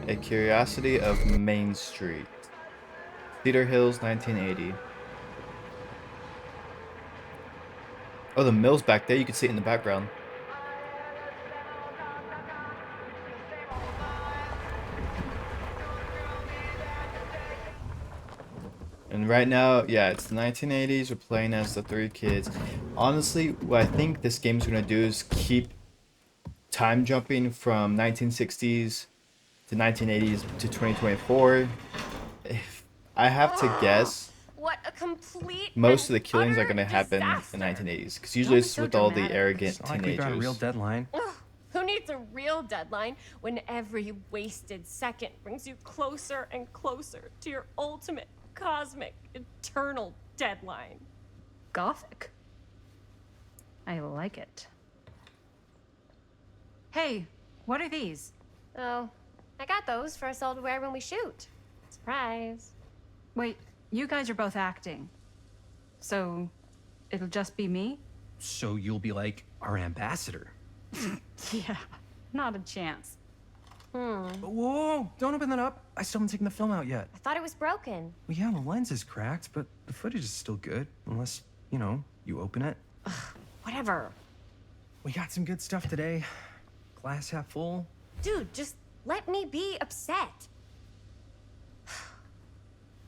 A Curiosity of Main Street. Cedar Hills, 1980. Oh, the mill's back there. You can see it in the background. And right now, yeah, it's the 1980s. We're playing as the three kids. Honestly, what I think this game's gonna do is keep time jumping from 1960s to 1980s to 2024. If I have to Ugh, guess, what a complete most and of the killings are utter gonna happen in the disaster. 1980s, because usually Don't be it's so with all the dramatic. It's arrogant not like we've got a real teenagers. deadline. Ugh, who needs a real deadline when every wasted second brings you closer and closer to your ultimate, cosmic, eternal deadline? Gothic. I like it. Hey, what are these? Oh, I got those for us all to wear when we shoot. Surprise. Wait, you guys are both acting. So, it'll just be me? So you'll be like our ambassador. Yeah, not a chance. Whoa, whoa, don't open that up. I still haven't taken the film out yet. I thought it was broken. Well, yeah, the lens is cracked, but the footage is still good. Unless, you open it. Whatever. We got some good stuff today. Glass half full. Dude, just let me be upset.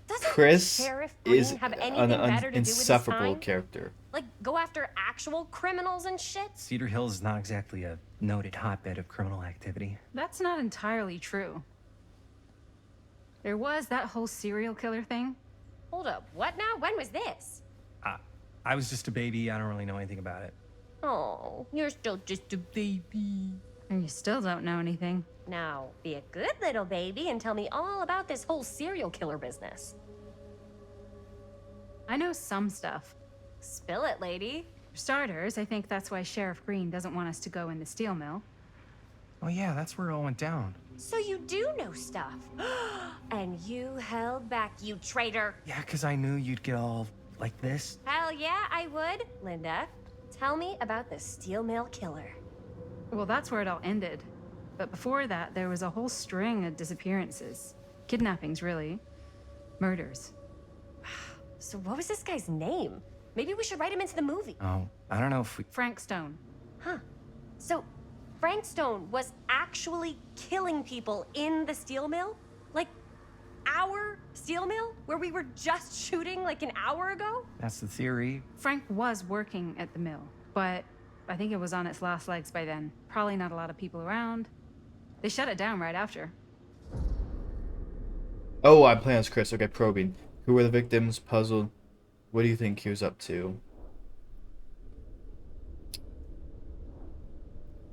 Doesn't Chris Sheriff Green is have an anything better to do with his insufferable time? character. Like, go after actual criminals and shit? Cedar Hills is not exactly a noted hotbed of criminal activity. That's not entirely true. There was that whole serial killer thing. Hold up, what now? When was this? I was just a baby. I don't really know anything about it. Oh, you're still just a baby. And you still don't know anything. Now, be a good little baby and tell me all about this whole serial killer business. I know some stuff. Spill it, lady. For starters, I think that's why Sheriff Green doesn't want us to go in the steel mill. Oh yeah, that's where it all went down. So you do know stuff. And you held back, you traitor. Yeah, 'cause I knew you'd get all like this. Hell yeah, I would. Linda, tell me about the steel mill killer. Well, that's where it all ended. But before that, there was a whole string of disappearances. Kidnappings, really. Murders. So what was this guy's name? Maybe we should write him into the movie. Oh, I don't know if we... Frank Stone. Huh. So Frank Stone was actually killing people in the steel mill? Like, our steel mill? Where we were just shooting like an hour ago? That's the theory. Frank was working at the mill, but I think it was on its last legs by then. Probably not a lot of people around. They shut it down right after. Oh, I'm playing as Chris. Okay, probing. Who were the victims? Puzzled. What do you think he was up to?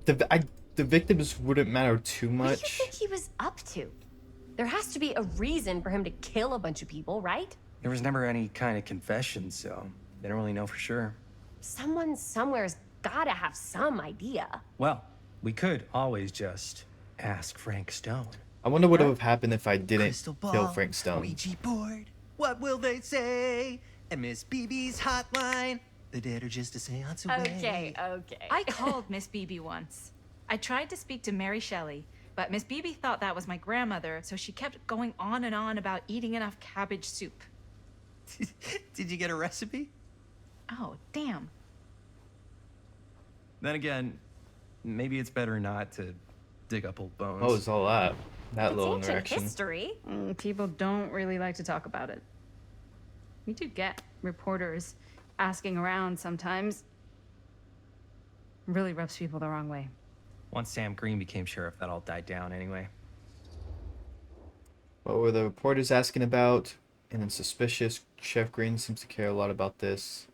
The victims wouldn't matter too What do you much. think he was up to? There has to be a reason for him to kill a bunch of people, right? There was never any kind of confession, so they don't really know for sure. Someone somewhere's gotta have some idea. Well, we could always just ask Frank Stone. I wonder what would have happened if I didn't Crystal ball, kill Frank Stone. Ouija board. What will they say? And Miss BB's hotline. The dead are just a seance away. Okay. I called Miss Beebe once. I tried to speak to Mary Shelley, but Miss Beebe thought that was my grandmother, so she kept going on and on about eating enough cabbage soup. Did you get a recipe? Oh, damn. Then again, maybe it's better not to dig up old bones. What was all that? That It's little ancient interaction. history. People don't really like to talk about it. We do get reporters asking around sometimes. Really rubs people the wrong way. Once Sam Green became sheriff, that all died down anyway. What were the reporters asking about? And then suspicious. Chef Green seems to care a lot about this.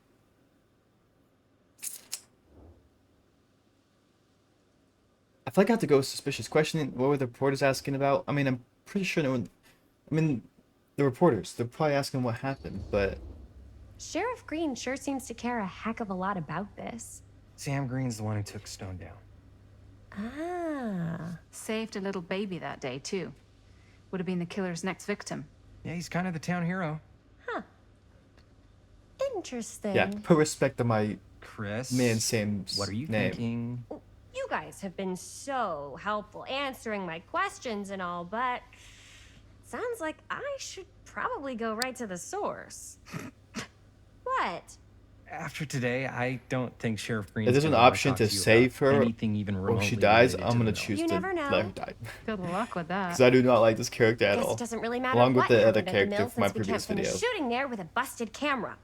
I feel like I have to go with suspicious question. What were the reporters asking about? I mean, I'm pretty sure no one. I mean, the reporters. They're probably asking what happened, but Sheriff Green sure seems to care a heck of a lot about this. Sam Green's the one who took Stone down. Ah. Saved a little baby that day, too. Would have been the killer's next victim. Yeah, he's kind of the town hero. Interesting. yeah, put respect on my Chris. man Sam's What are you name. thinking? You guys have been so helpful answering my questions and all, but sounds like I should probably go right to the source. What? After today, I don't think Sheriff Green. If there's an option to save her anything even or remotely she dies, related I'm to gonna the mill. choose You to never know. let her die. Good luck with that. Because I do not like this character at Guess all. it doesn't really matter Along with what the other happened at the character mill from my since we previous can't finish video. shooting there with a busted camera.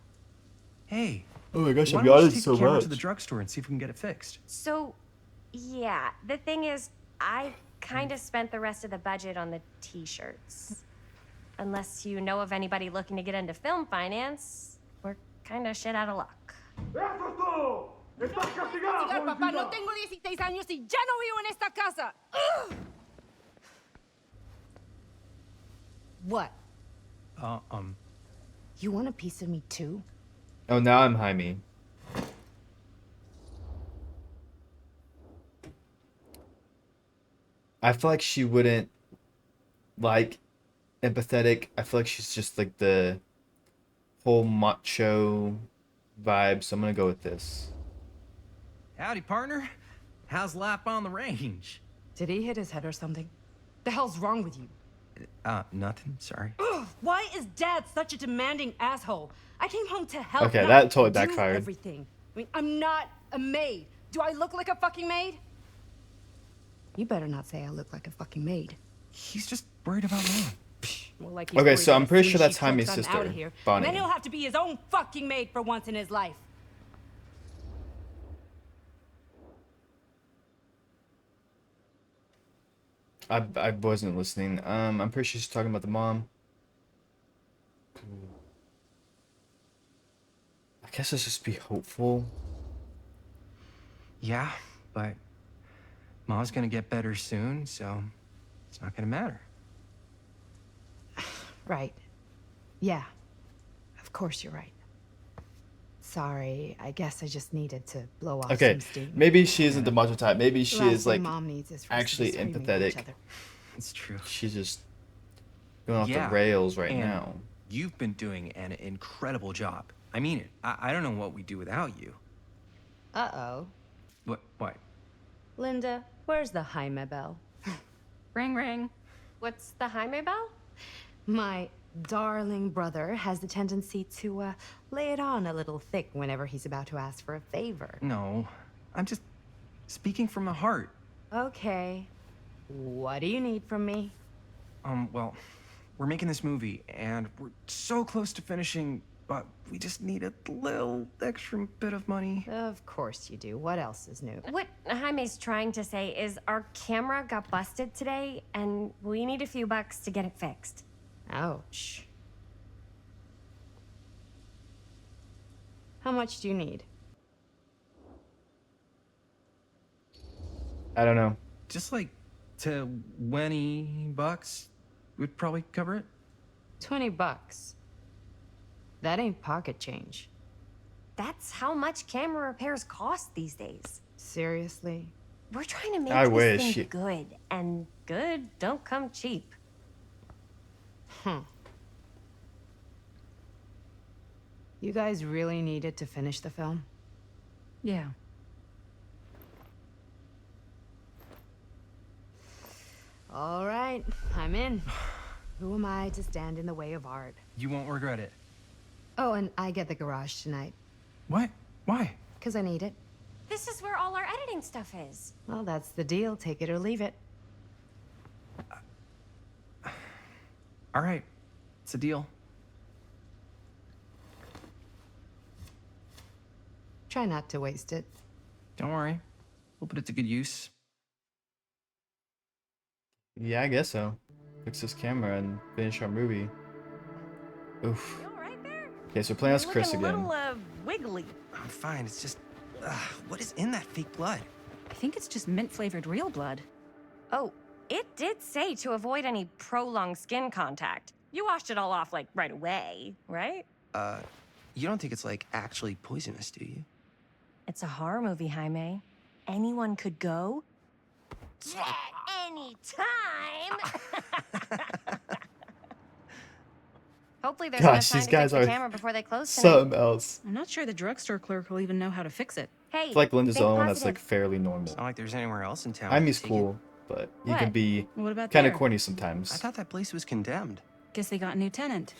Hey, Oh my gosh, why I've don't got we it take so the camera much. to the drugstore and see if we can get it fixed? So, yeah, the thing is, I kind of spent the rest of the budget on the t-shirts. Unless you know of anybody looking to get into film finance, we're kind of shit out of luck. Papá, no tengo 16 años y ya no vivo en esta casa. Ugh. What? You want a piece of me too? Oh, now I'm Jaime. I feel like she wouldn't like empathetic. I feel like she's just like the whole macho vibe, so I'm gonna go with this. Howdy, partner. How's life on the range? Did he hit his head or something? The hell's wrong with you? Nothing. Sorry. Ugh, why is Dad such a demanding asshole? I came home to help. Okay, not that totally do backfired. Everything. I mean, I'm not a maid. Do I look like a fucking maid? You better not say I look like a fucking maid. He's just worried about me. More like he's Okay, worried so that I'm as pretty soon sure as that's she Jaime's croaks, I'm sister, outta here. Bonnie. And then he'll have to be his own fucking maid for once in his life. I wasn't listening. I'm pretty sure she's talking about the mom. I guess let's just be hopeful. Yeah, but Mom's gonna get better soon, so it's not gonna matter. Right. Yeah. Of course you're right. Sorry, I guess I just needed to blow off Okay, some steam. maybe she isn't the macho type. Maybe she Last is thing like Mom needs is for us to be actually screaming at each empathetic. other. It's true. She's just going off Yeah, the rails right and now. You've been doing an incredible job. I mean it. I don't know what we'd do without you. Uh-oh. What? Linda, where's the Jaime bell? Ring, ring. What's the Jaime bell? My darling brother has the tendency to lay it on a little thick whenever he's about to ask for a favor. No, I'm just speaking from the heart. Okay. What do you need from me? Well, we're making this movie, and we're so close to finishing, but we just need a little extra bit of money. Of course you do. What else is new? What Jaime's trying to say is our camera got busted today, and we need a few bucks to get it fixed. Ouch. How much do you need? I don't know. Just like $20 would probably cover it. $20. That ain't pocket change. That's how much camera repairs cost these days. Seriously? We're trying to make I this wish. thing good, and good don't come cheap. You guys really needed to finish the film? Yeah. All right, I'm in. Who am I to stand in the way of art? You won't regret it. Oh, and I get the garage tonight, What? Why? because I need it. This is where all our editing stuff is. Well, that's the deal. Take it or leave it. All right, it's a deal. Try not to waste it. Don't worry, we'll put it to good use. Yeah, I guess so. Fix this camera and finish our movie. Oof. You all right there? Okay, so we're playing as You're Chris looking a again. little, wiggly. I'm fine. It's just, what is in that fake blood? I think it's just mint-flavored real blood. Oh, it did say to avoid any prolonged skin contact. You washed it all off, like, right away, right? You don't think it's like actually poisonous, do you? It's a horror movie, Jaime. Anyone could go. At any time. Hopefully there's Gosh, enough time these to guys fix the are camera before they close tonight. Something else. I'm not sure the drugstore clerk will even know how to fix it. Hey, I feel like Linda's the think only one that's like positive. fairly normal. It's not like there's anywhere else in town. Amy's Take it. cool, but he can What? be What about kind of there? corny I sometimes. thought that place was condemned. Guess they got a new tenant.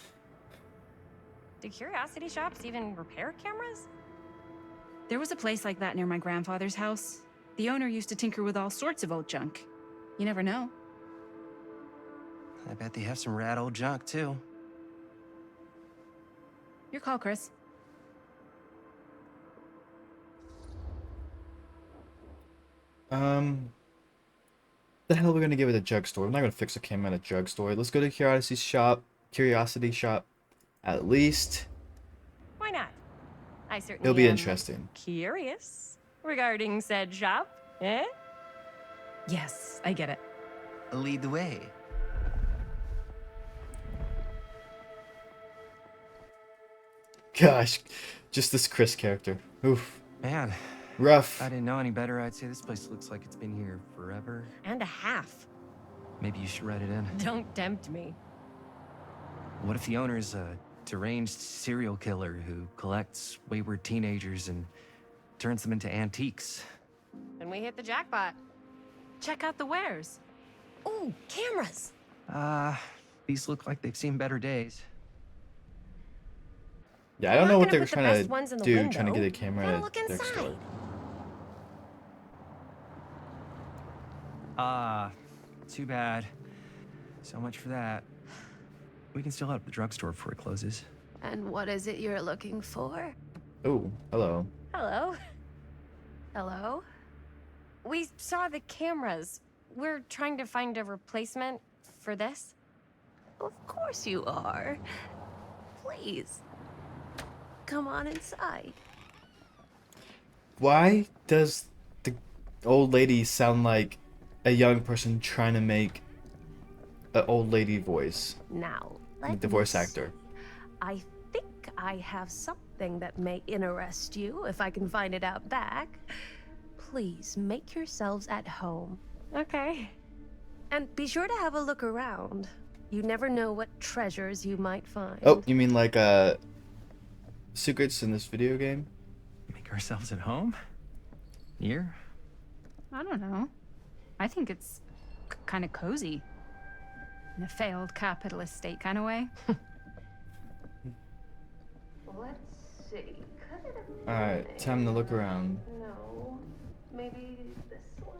Do curiosity shops even repair cameras? There was a place like that near my grandfather's house. The owner used to tinker with all sorts of old junk. You never know. I bet they have some rad old junk, too. Your call, Chris. The hell are we gonna give it a drugstore? I'm not gonna fix a camera at a drugstore. Let's go to Curiosity Shop. Curiosity Shop, at least. Why not? I certainly It'll be am interesting. curious regarding said shop. Eh? Yes, I get it. Lead the way. Gosh, just this Chris character. Oof, Man, rough. if I didn't know any better, I'd say this place looks like it's been here forever. And a half. Maybe you should write it in. Don't tempt me. What if the owner's a deranged serial killer who collects wayward teenagers and turns them into antiques? Then we hit the jackpot. Check out the wares. Ooh, cameras. These look like they've seen better days. Yeah, I don't We're know not what gonna they're put the trying best to ones in the do, trying to window. get a camera Gotta at look a drugstore. inside. Too bad. So much for that. We can still head up the drugstore before it closes. And what is it you're looking for? Oh, hello. Hello. Hello? We saw the cameras. We're trying to find a replacement for this. Of course you are. Please. Come on inside. Why does the old lady sound like a young person trying to make an old lady voice? Now, Like the voice actor. I think I have something that may interest you if I can find it out back. Please make yourselves at home. Okay. And be sure to have a look around. You never know what treasures you might find. Oh, you mean like secrets in this video game? Make ourselves at home? Here? I don't know. I think it's kind of cozy. In a failed capitalist state kind of way. Let's see. Could it have been Alright, time to look around. No. Maybe this one?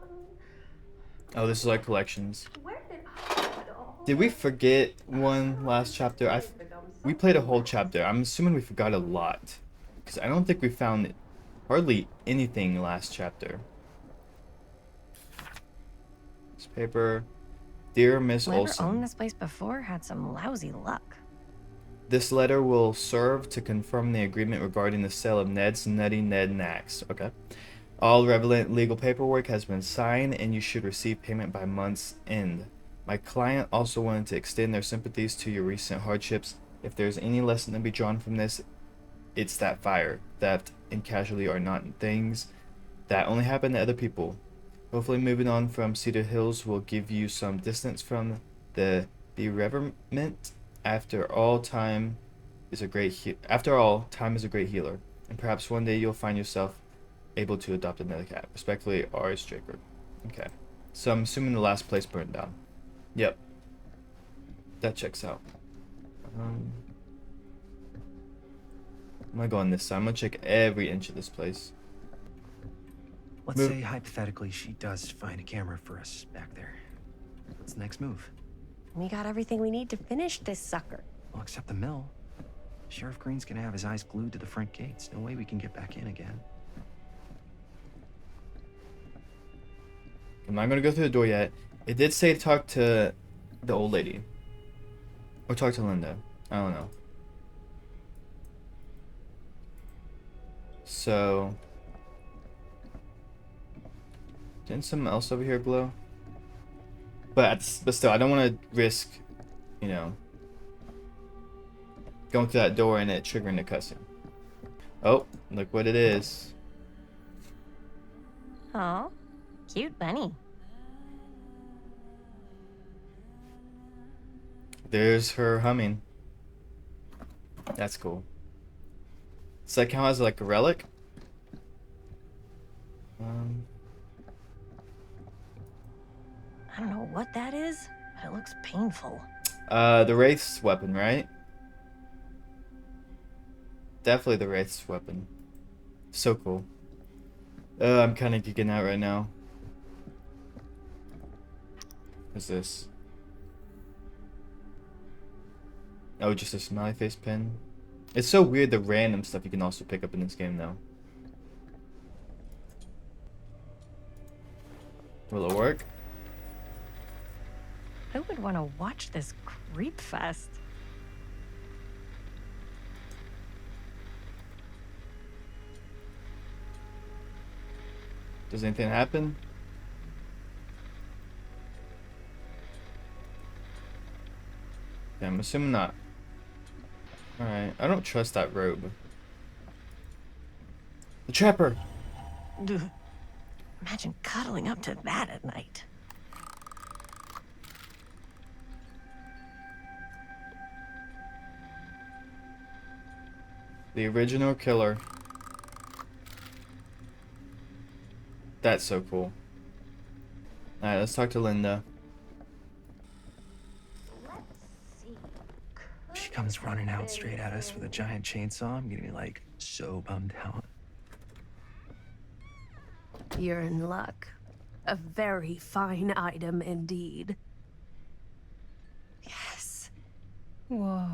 Oh, this is like collections. Where did I put it all? Did we forget one last chapter? We played a whole chapter. I'm assuming we forgot a lot. Because I don't think we found hardly anything last chapter. This paper. Dear Miss Whoever Olson. owned this place before had some lousy luck. This letter will serve to confirm the agreement regarding the sale of Ned's Nutty Ned Knacks. Okay. All relevant legal paperwork has been signed and you should receive payment by month's end. My client also wanted to extend their sympathies to your recent hardships. If there's any lesson to be drawn from this, it's that fire, theft, and casualty are not things that only happen to other people. Hopefully moving on from Cedar Hills will give you some distance from the bereavement. After all, time is a great healer, and perhaps one day you'll find yourself able to adopt another cat. Respectfully, R.S. Draper. Okay, so I'm assuming the last place burned down. Yep, that checks out. I'm gonna go on this side. I'm gonna check every inch of this place. Let's Move. say hypothetically she does find a camera for us back there. What's the next move? We got everything we need to finish this sucker. Well, except the mill. Sheriff Green's gonna have his eyes glued to the front gates. No way we can get back in again. I'm not gonna go through the door yet. It did say to talk to the old lady. Or talk to Linda. I don't know. So... Didn't something else over here glow? But still, I don't want to risk, you know, going through that door and it triggering the cutscene. Oh, look what it is. Oh, cute bunny. There's her humming. That's cool. Does that count as like a relic? I don't know what that is, but it looks painful. The Wraith's weapon, right? Definitely the Wraith's weapon. So cool. I'm kind of geeking out right now. What's this? Oh, just a smiley face pin. It's so weird the random stuff you can also pick up in this game though. Will it work? Who would want to watch this creep fest? Does anything happen? Yeah, I'm assuming not. Alright, I don't trust that robe. The Trapper! Ugh. Imagine cuddling up to that at night. The original killer. That's so cool. Alright, let's talk to Linda. She comes running out straight at us with a giant chainsaw. I'm gonna be like so bummed out. You're in luck. A very fine item indeed. Yes. Whoa.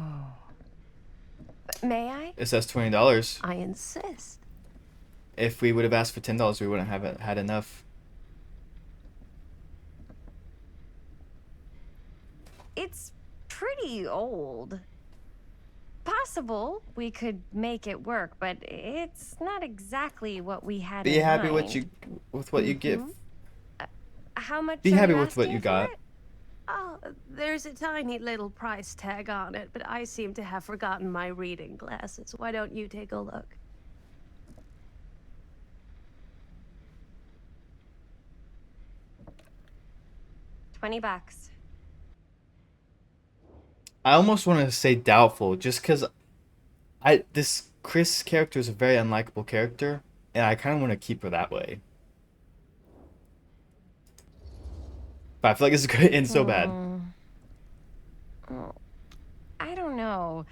May I? It says $20. I insist. If we would have asked for $10, we wouldn't have had enough. It's pretty old. Possible we could make it work, but it's not exactly what we had Be in happy mind. with what you get. How much Be are happy you with what asking you for got. it? Oh, there's a tiny little price tag on it, but I seem to have forgotten my reading glasses. Why don't you take a look? $20. I almost want to say doubtful, just because this Chris character is a very unlikable character, and I kind of want to keep her that way. But I feel like this is going to end so bad. Oh, I don't know.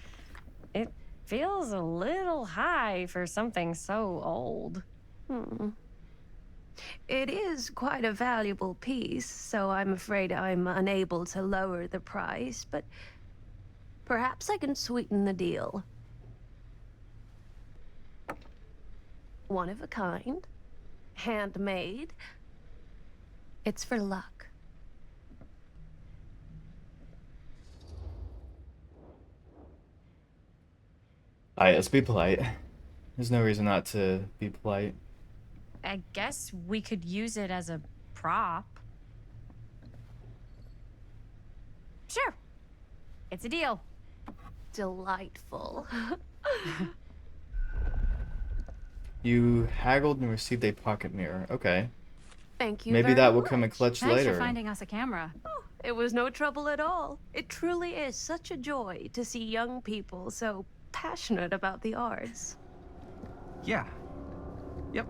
It feels a little high for something so old. It is quite a valuable piece, so I'm afraid I'm unable to lower the price, but perhaps I can sweeten the deal. One of a kind, handmade. It's for luck. Alright, let's be polite. There's no reason not to be polite. I guess we could use it as a prop. Sure. It's a deal. Delightful. You haggled and received a pocket mirror. Okay. Thank you Maybe very that will come in much. clutch Thanks later. for finding us a camera. It was no trouble at all. It truly is such a joy to see young people so passionate about the arts. Yeah. Yep,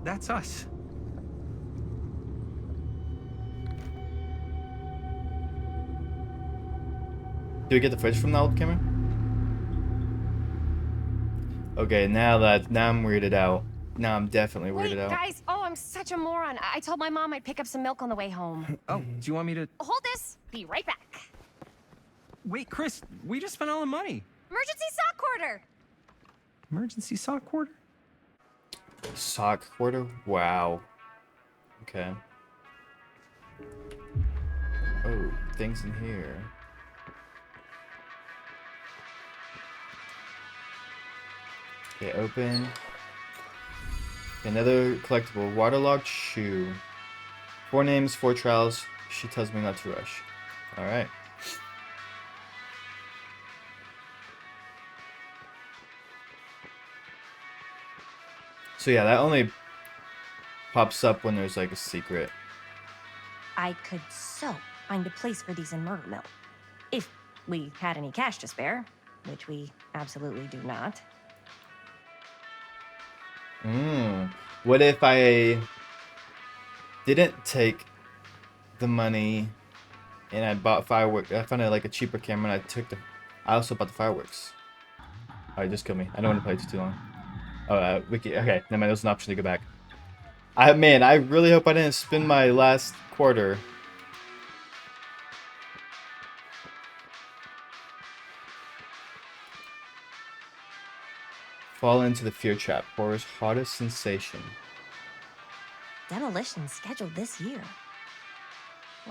that's us. Do we get the footage from the old camera? Okay, now I'm weirded out. Now I'm definitely Wait, weirded out. guys. Oh, I'm such a moron. I told my mom I'd pick up some milk on the way home. Oh, do you want me to... Hold this. Be right back. Wait, Chris, we just spent all the money. Emergency sock quarter. Emergency sock quarter? Sock quarter? Wow. Okay. Oh, things in here. Okay, open. Another collectible. Waterlogged shoe. 4 names, 4 trials. She tells me not to rush. Alright. So yeah, that only pops up when there's like a secret. I could so find a place for these in Murder Mill. If we had any cash to spare, which we absolutely do not. What if I didn't take the money and I bought fireworks. I found like a cheaper camera and I also bought the fireworks. Alright, just kill me. I don't want to play too long. Oh, Wiki. Okay, never mind. There's an option to go back. Man, I really hope I didn't spend my last quarter. Fall into the fear trap. Horror's hottest sensation. Demolition scheduled this year.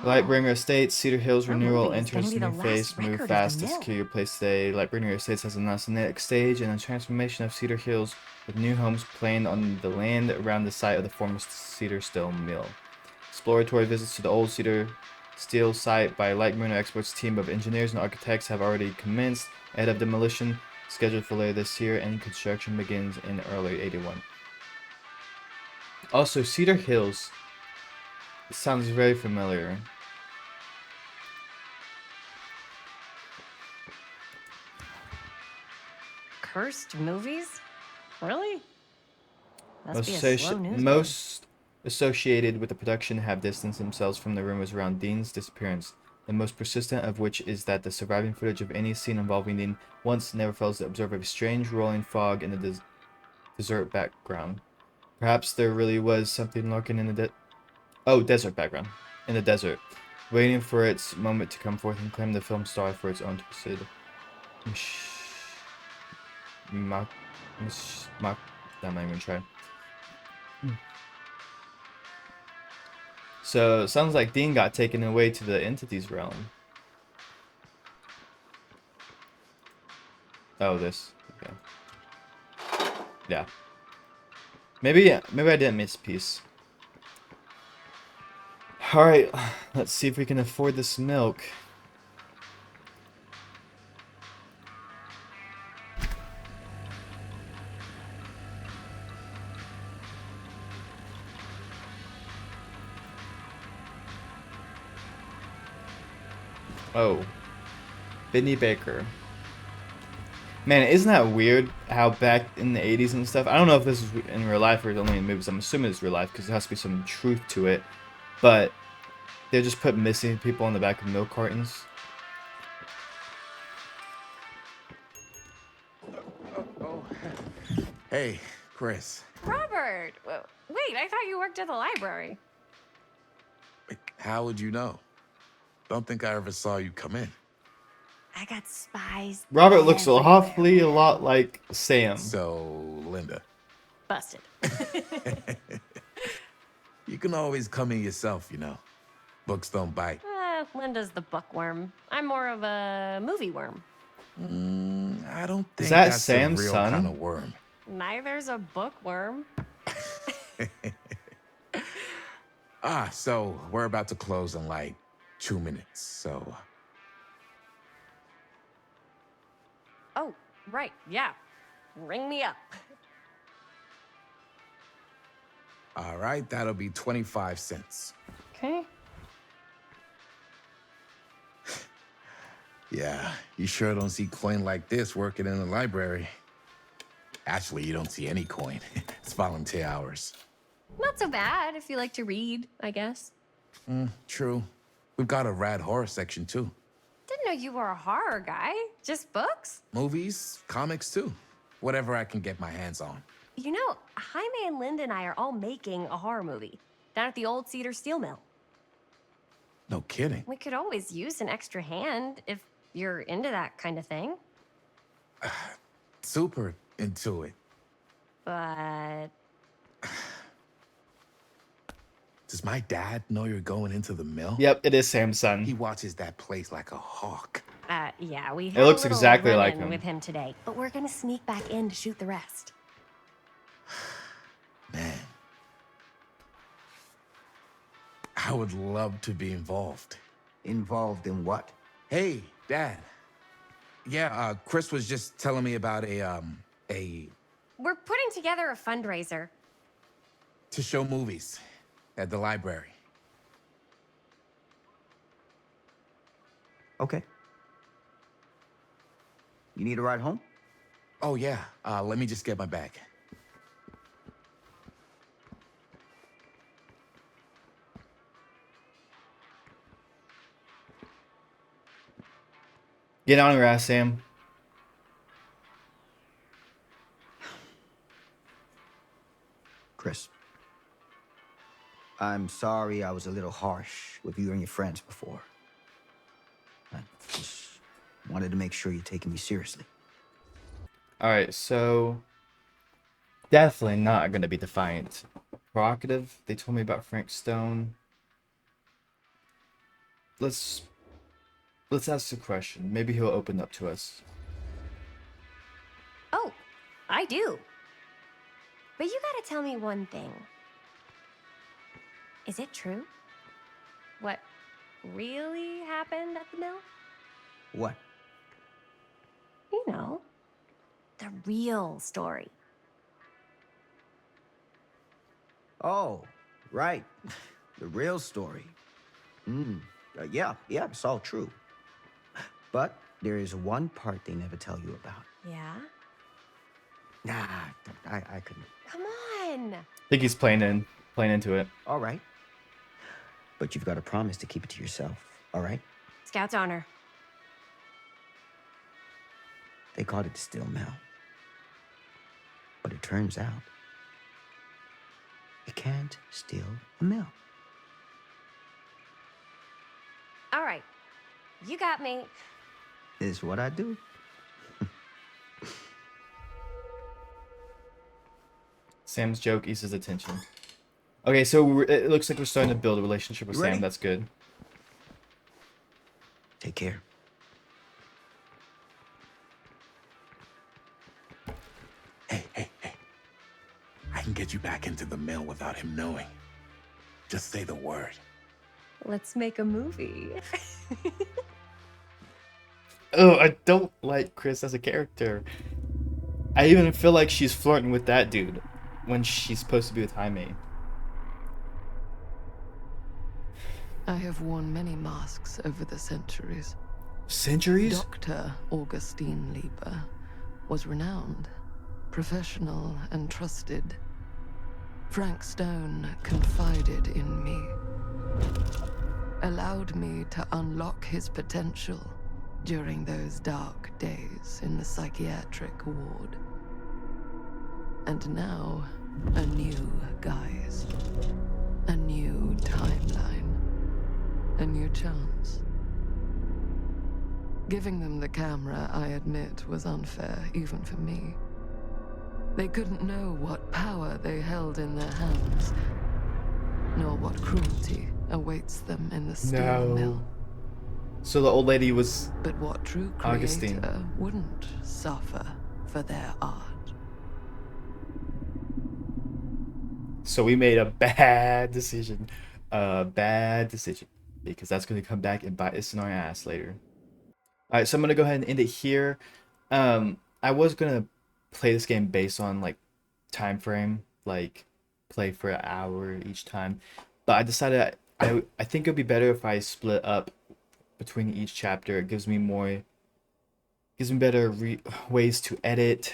Lightbringer Estates, Cedar Hills Our renewal movie is enters gonna a be new the phase. last Move record of fast the to mill. secure your place today. Lightbringer Estates has announced the next stage in the transformation of Cedar Hills, with new homes planned on the land around the site of the former Cedar Steel Mill. Exploratory visits to the old Cedar Steel site by Lightbringer experts team of engineers and architects have already commenced ahead of demolition, scheduled for later this year, and construction begins in early 81. Also, Cedar Hills sounds very familiar. Cursed movies? Really? Must Most, be a slow news day. most associated with the production have distanced themselves from the rumors around Dean's disappearance, the most persistent of which is that the surviving footage of any scene involving Dean once never fails to observe a strange rolling fog in the desert background. Perhaps there really was something lurking in the desert background, in the desert, waiting for its moment to come forth and claim the film star for its own twisted I'm not even try. So it sounds like Dean got taken away to the entities realm. Oh, this. Okay. Yeah. Maybe I didn't miss a piece. All right, let's see if we can afford this milk. Oh. Benny Baker. Man, isn't that weird how back in the 80s and stuff, I don't know if this is in real life or only in movies, I'm assuming it's real life because there has to be some truth to it, but they just put missing people on the back of milk cartons. Hey, Chris. Robert! Wait, I thought you worked at the library. How would you know? Don't think I ever saw you come in. I got spies. Robert looks everywhere. awfully a lot like Sam. So, Linda, Busted. you can always come in yourself, you know. Books don't bite. Linda's the bookworm. I'm more of a movie worm. I don't think that that's Sam's the real son? kind of worm. Neither's a bookworm. So we're about to close in like 2 minutes, so... Oh, right, yeah. Ring me up. All right, that'll be 25 cents. Okay. Yeah, you sure don't see coin like this working in the library. Actually, you don't see any coin. It's volunteer hours. Not so bad if you like to read, I guess. True. We've got a rad horror section, too. Didn't know you were a horror guy. Just books? Movies, comics, too. Whatever I can get my hands on. You know, Jaime and Linda and I are all making a horror movie down at the old Cedar Steel Mill. No kidding. We could always use an extra hand if you're into that kind of thing. Super into it. But Does my dad know you're going into the mill? Yep, it is Sam's son. He watches that place like a hawk. yeah, we It had looks a little exactly like run-in him. with him today. But we're gonna sneak back in to shoot the rest. Man. I would love to be involved. Involved in what? Hey, Dad. Yeah, Chris was just telling me about a We're putting together a fundraiser. to show movies at the library. Okay. You need a ride home? Oh, yeah. Let me just get my bag. Get on your ass, Sam. Chris, I'm sorry I was a little harsh with you and your friends before. I just wanted to make sure you're taking me seriously. Alright, so definitely not gonna be Defiant. Provocative, they told me about Frank Stone. Let's ask the question. Maybe he'll open up to us. Oh, I do. But you gotta tell me one thing. Is it true? What really happened at the mill? What? You know, the real story. Oh, right. The real story. Yeah, it's all true. But there is one part they never tell you about. Yeah? Nah, I couldn't. Come on! I think he's playing into it. All right. But you've got to promise to keep it to yourself, all right? Scout's honor. They called it the Steel Mill. But it turns out, you can't steal a mill. All right. You got me. Is what I do. Sam's joke eases attention. Okay, so it looks like we're starting to build a relationship with You ready? Sam. That's good. Take care. Hey. I can get you back into the mill without him knowing. Just say the word. Let's make a movie. Oh, I don't like Chris as a character. I even feel like she's flirting with that dude when she's supposed to be with Jaime. I have worn many masks over the centuries. Centuries? Dr. Augustine Lieber was renowned, professional, and trusted. Frank Stone confided in me, allowed me to unlock his potential during those dark days in the psychiatric ward. And now, a new guise, a new timeline, a new chance. Giving them the camera, I admit, was unfair, even for me. They couldn't know what power they held in their hands, nor what cruelty awaits them in the steel mill. So the old lady was But what true Augustine. creator wouldn't suffer for their art? So we made a bad decision. Because that's going to come back and bite us in our ass later. Alright, so I'm going to go ahead and end it here. I was going to play this game based on like time frame, like play for an hour each time. But I decided I think it would be better if I split up between each chapter. It gives me better ways to edit,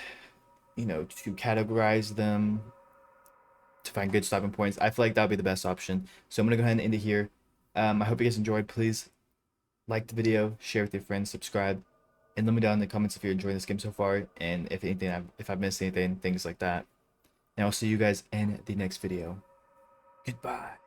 you know, to categorize them, to find good stopping points. I feel like that would be the best option. So I'm gonna go ahead and end it here. I hope you guys enjoyed. Please like the video, share with your friends, subscribe, and let me down in the comments if you're enjoying this game so far, and if I've missed anything, things like that. And I'll see you guys in the next video. Goodbye.